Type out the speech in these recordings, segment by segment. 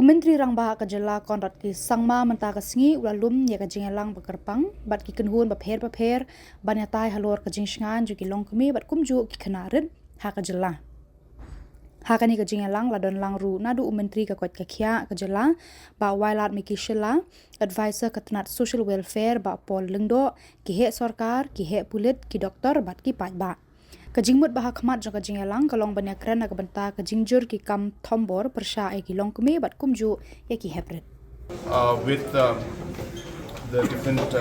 Myntri Rangbah Khubor konrat ki Samla mentah kesengi ulalum ya ke Jingialang ke Kyrpang bat ki kenhun bapher banyatai Halor ke Jingshngain ju ki Longkmie bat kumju ki Khynnah Khubor Hakani ke Jingialang ladon langru nadu Myntri ke kot Khynnah Khubor ba wailat mi ki Shillong advisor ke tenat social welfare ba pol lengdo ki he sarkar ki he pulit ki doktor bat ki pai ba Kajingmut bahak khmat jong Jingialang kalong banyak kran ke benta ke jingjur ki kam Khubor persha ki Longkmie bat kumju ya ki hebret. With the different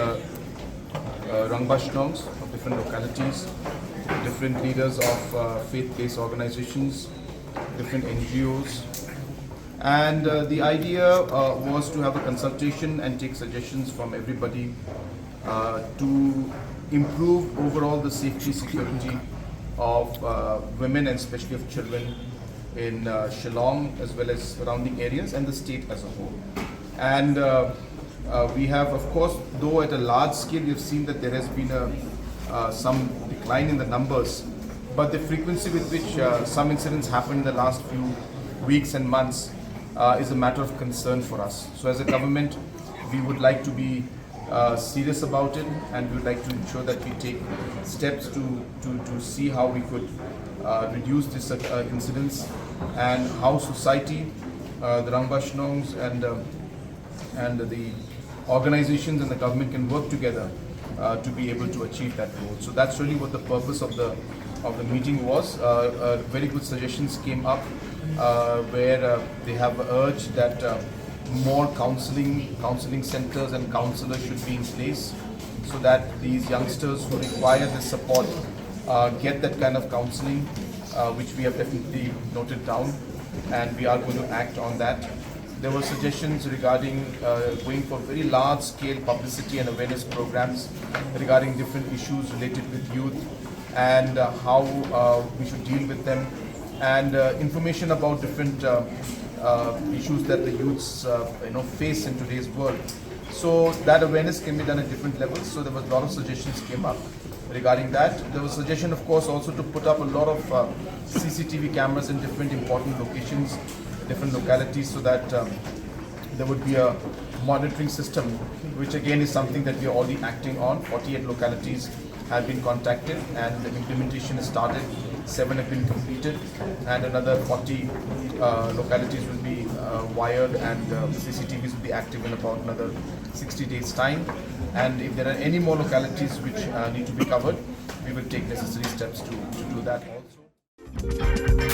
Rangbah of different localities, different leaders of faith-based organizations, different NGOs, and the idea was to have a consultation and take suggestions from everybody to improve overall the safety security of women and especially of children in Shillong as well as surrounding areas and the state as a whole. And we have, of course, though at a large scale, we have seen that there has been some decline in the numbers, but the frequency with which some incidents happened in the last few weeks and months is a matter of concern for us. So as a government, we would like to be serious about it, and we would like to ensure that we take steps to see how we could reduce these incidents and how society, the Rangbah and the organizations and the government can work together to be able to achieve that goal. So that's really what the purpose of the meeting was. Very good suggestions came up where they have urged that more counseling centers and counselors should be in place so that these youngsters who require the support get that kind of counseling, which we have definitely noted down, and we are going to act on that. There were suggestions regarding going for very large scale publicity and awareness programs regarding different issues related with youth and how we should deal with them, and information about different issues that the youths face in today's world. So that awareness can be done at different levels. So there was a lot of suggestions came up regarding that. There was a suggestion, of course, also to put up a lot of CCTV cameras in different important locations, different localities, so that there would be a monitoring system, which again is something that we are already acting on. 48 localities have been contacted and the implementation has started. 7 have been completed and another 40 localities will be wired, and CCTVs will be active in about another 60 days time. And if there are any more localities which need to be covered, we will take necessary steps to do that also.